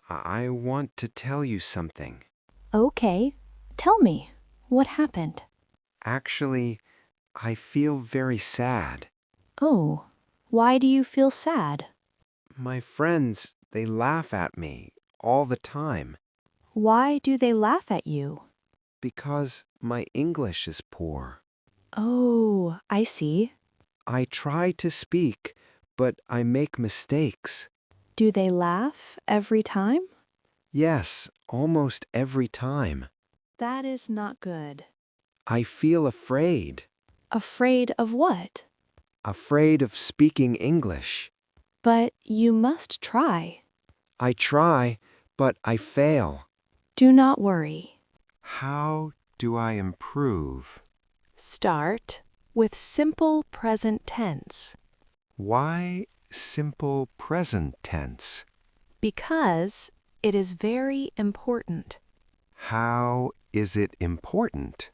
I want to tell you something. Okay, tell me, what happened? Actually, I feel very sad. Oh, why do you feel sad? My friends, they laugh at me all the time Why do they laugh at you? because my English is poor. Oh, I see. I try to speak, but I make mistakes. Do they laugh every time? Yes, almost every time. That is not good. I feel afraid. Afraid of what? Afraid of speaking English. But you must try. I try, but I fail. Do not worry. How do I improve? Start with simple present tense Why simple present tense? because it is very important. How is it important?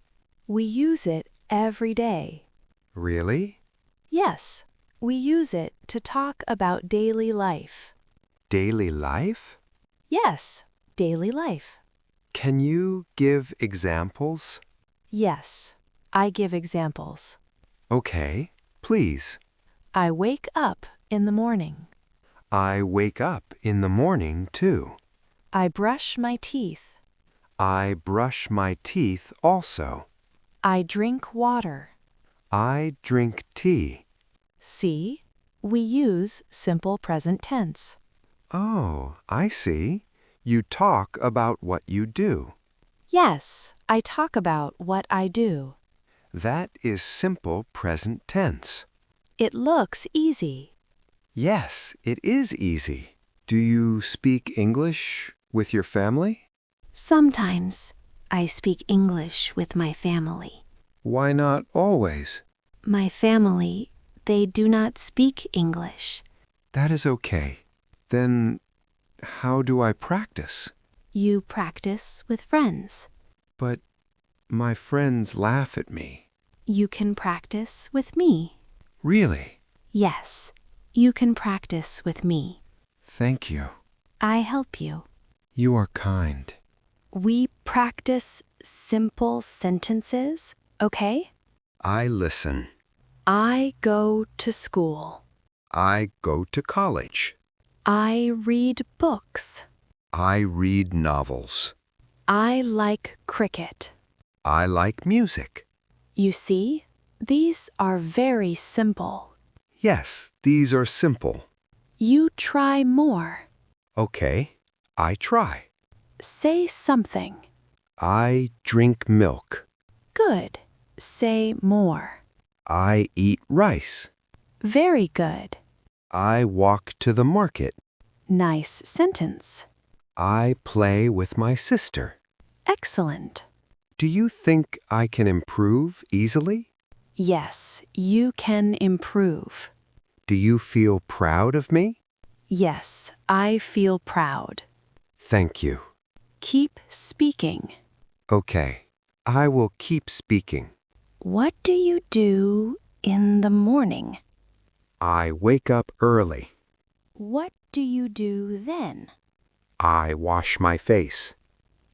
We use it every day. Really? Yes, we use it to talk about daily life. Daily life? Yes, daily life. Can you give examples? Yes, I give examples. Okay, please. I wake up in the morning. I wake up in the morning too. I brush my teeth. I brush my teeth also. I drink water. I drink tea. See, we use simple present tense. Oh, I see. You talk about what you do. Yes, I talk about what I do. That is simple present tense. It looks easy. Yes, it is easy. Do you speak English with your family? Sometimes I speak English with my family. Why not always? My family, they do not speak English. That is okay. Then how do I practice? You practice with friends. But my friends laugh at me. You can practice with me. Really? Yes, you can practice with me. Thank you. I help you. You are kind. We practice simple sentences, okay? I listen. I go to school. I go to college. I read books. I read novels. I like cricket. I like music. You see, these are very simple. Yes, these are simple. You try more. Okay, I try. Say something. I drink milk. Good. Say more. I eat rice. Very good. I walk to the market. Nice sentence. I play with my sister. Excellent. Do you think I can improve easily? Yes, you can improve. Do you feel proud of me? Yes, I feel proud. Thank you. Keep speaking. Okay, I will keep speaking. What do you do in the morning? I wake up early. What do you do then? I wash my face.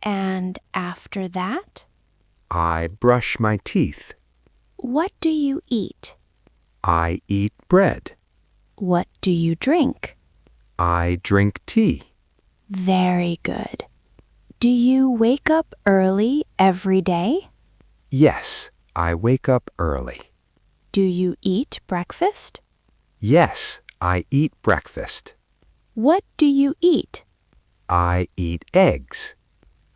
And after that? I brush my teeth. What do you eat? I eat bread. What do you drink? I drink tea. Very good. Do you wake up early every day? Yes, I wake up early. Do you eat breakfast? Yes, I eat breakfast. What do you eat? I eat eggs.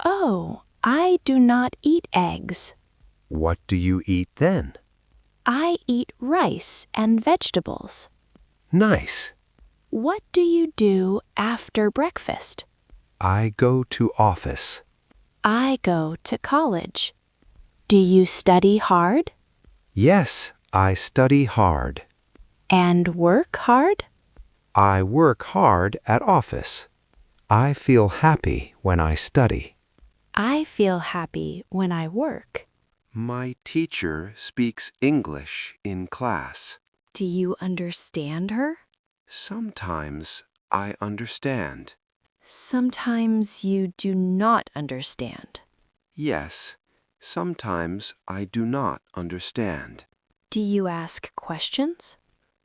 Oh, I do not eat eggs. What do you eat then? I eat rice and vegetables. Nice. What do you do after breakfast? I go to office. I go to college. Do you study hard? Yes, I study hard. And work hard? I work hard at office. I feel happy when I study. I feel happy when I work. My teacher speaks English in class. Do you understand her? Sometimes I understand. Sometimes you do not understand. Yes, sometimes I do not understand. Do you ask questions?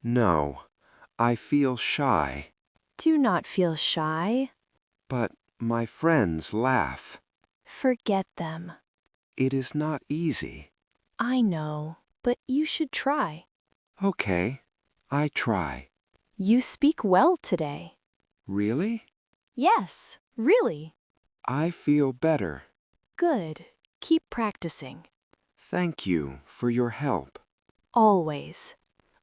No, I feel shy, Do not feel shy. but my friends laugh. Forget them. It is not easy. I know, but you should try. Okay, I try. You speak well today. Really? Yes, really. I feel better. Good. Keep practicing. Thank you for your help. Always.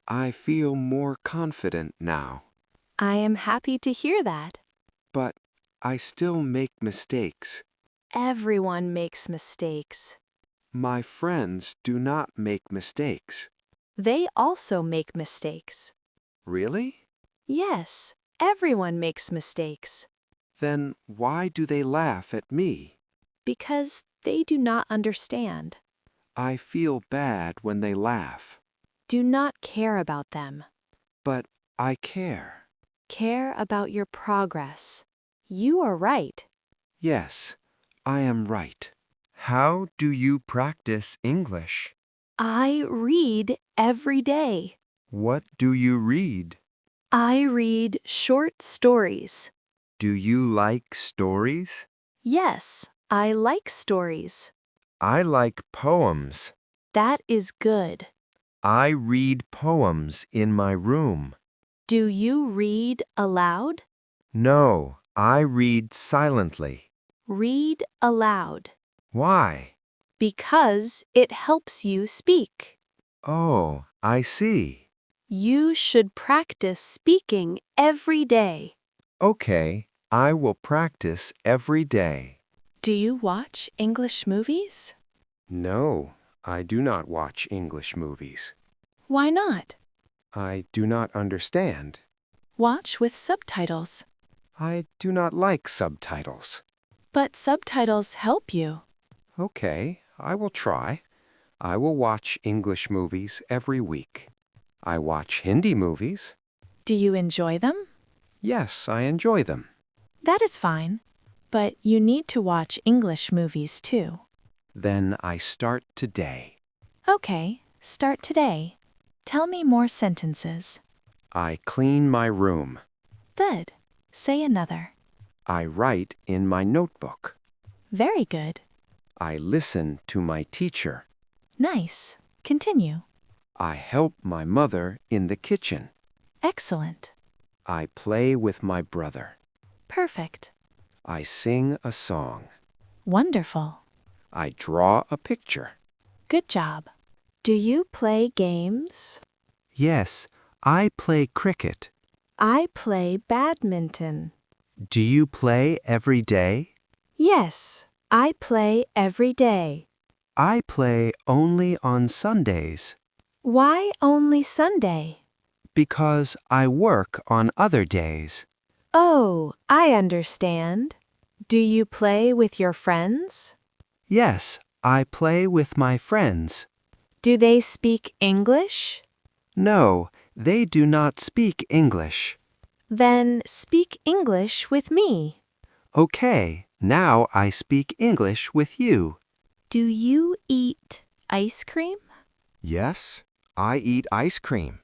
I feel more confident now, I am happy to hear that. but I still make mistakes. Everyone makes mistakes. My friends do not make mistakes. They also make mistakes. Really? Yes, everyone makes mistakes. Then why do they laugh at me? Because they do not understand. I feel bad when they laugh, Do not care about them. but I care. Care about your progress. You are right. Yes, I am right. How do you practice English? I read every day. What do you read? I read short stories. Do you like stories? Yes, I like stories. I like poems. That is good. I read poems in my room. Do you read aloud? No, I read silently. Read aloud. Why? Because it helps you speak. Oh, I see. You should practice speaking every day. Okay, I will practice every day. Do you watch English movies? No, I do not watch English movies. Why not? I do not understand. Watch with subtitles. I do not like subtitles. But subtitles help you. Okay, I will try. I will watch English movies every week. I watch Hindi movies. Do you enjoy them? Yes, I enjoy them. That is fine. But you need to watch English movies too. Then I start today. Okay, start today. Tell me more sentences. I clean my room. Good. Say another. I write in my notebook. Very good. I listen to my teacher. Nice. Continue. I help my mother in the kitchen. Excellent. I play with my brother. Perfect. I sing a song. Wonderful. I draw a picture. Good job. Do you play games? Yes, I play cricket. I play badminton. Do you play every day? Yes, I play every day. I play only on Sundays Why only Sunday? because I work on other days. Oh, I understand. Do you play with your friends? Yes, I play with my friends. Do they speak English? No, they do not speak English. Then speak English with me. Okay, now I speak English with you. Do you eat ice cream? Yes, I eat ice cream.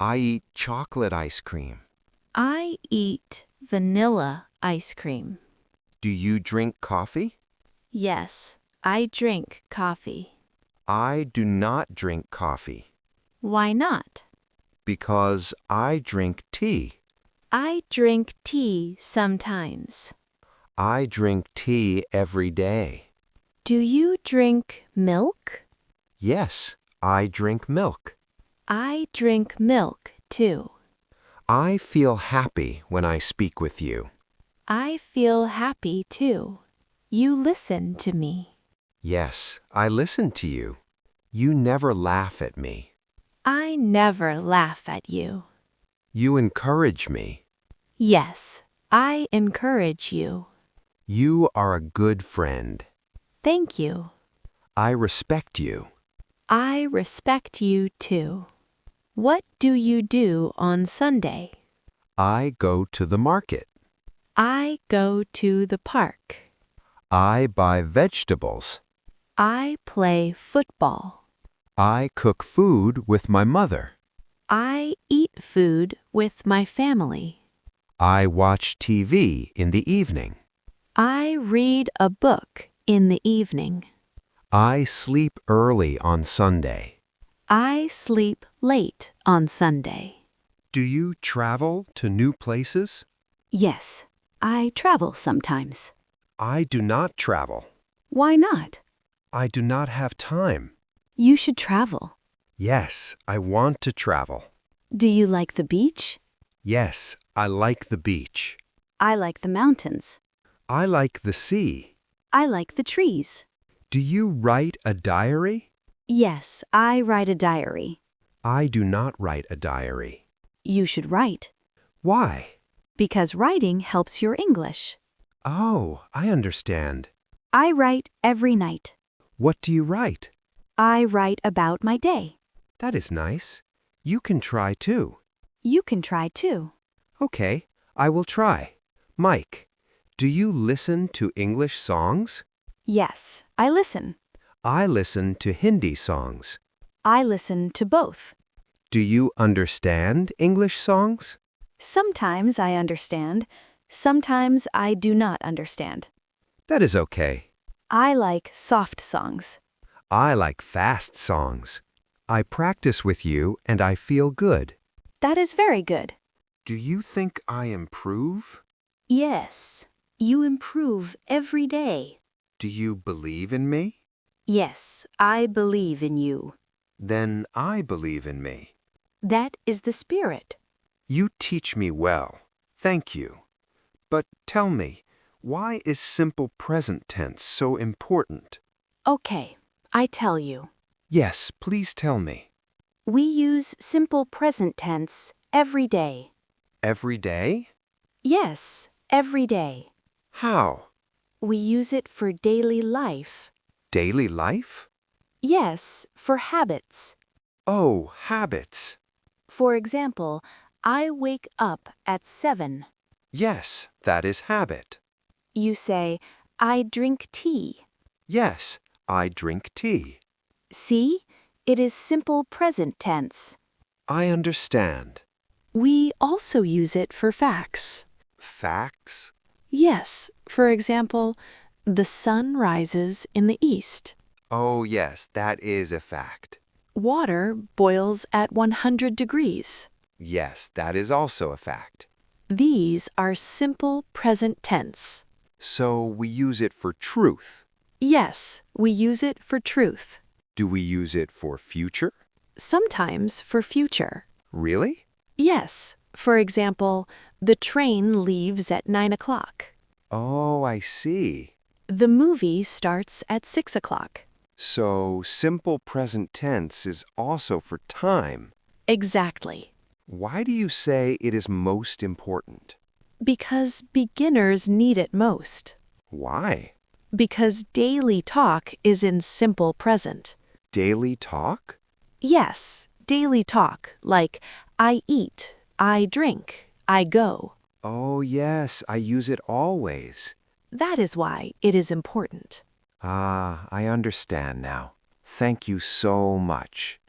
I eat chocolate ice cream. I eat vanilla ice cream. Do you drink coffee? Yes, I drink coffee. I do not drink coffee Why not? because I drink tea. I drink tea sometimes. I drink tea every day. Do you drink milk? Yes, I drink milk. I drink milk too. I feel happy when I speak with you. I feel happy too. You listen to me. Yes, I listen to you. You never laugh at me. I never laugh at you. You encourage me. Yes, I encourage you. You are a good friend. Thank you. I respect you. I respect you too. What do you do on Sunday? I go to the market. I go to the park. I buy vegetables. I play football. I cook food with my mother. I eat food with my family. I watch TV in the evening. I read a book in the evening. I sleep early on Sunday. I sleep late on Sunday. Do you travel to new places? Yes, I travel sometimes. I do not travel. Why not? I do not have time. You should travel. Yes, I want to travel. Do you like the beach? Yes, I like the beach. I like the mountains. I like the sea. I like the trees. Do you write a diary? Yes, I write a diary. I do not write a diary. You should write, Why? because writing helps your English. Oh, I understand. I write every night. What do you write? I write about my day. That is nice. You can try too. You can try too. Okay, I will try. Mike, do you listen to English songs? Yes, I listen. I listen to Hindi songs. I listen to both. Do you understand English songs? Sometimes I understand. Sometimes I do not understand. That is okay. I like soft songs. I like fast songs. I practice with you and I feel good. That is very good. Do you think I improve? Yes, you improve every day. Do you believe in me? Yes, I believe in you. Then I believe in me. That is the spirit. You teach me well. Thank you. But tell me, why is simple present tense so important? Okay, I tell you. Yes, please tell me. We use simple present tense every day. Every day? Yes, every day. How? We use it for daily life. Daily life? Yes, for habits. Oh, habits. For example, I wake up at 7. Yes, that is habit. You say, I drink tea. Yes, I drink tea. See? It is simple present tense. I understand. We also use it for facts. Facts? Yes, for example, the sun rises in the east. Oh, yes, that is a fact. Water boils at 100 degrees. Yes, that is also a fact. These are simple present tense. So we use it for truth. Yes, we use it for truth. Do we use it for future? Sometimes for future. Really? Yes, for example, the train leaves at 9 o'clock. Oh, I see. The movie starts at 6 o'clock. So simple present tense is also for time. Exactly. Why do you say it is most important? Because beginners need it most. Why? Because daily talk is in simple present. Daily talk? Yes, daily talk, like I eat, I drink, I go. Oh, yes, I use it always. That is why it is important. Ah, I understand now. Thank you so much.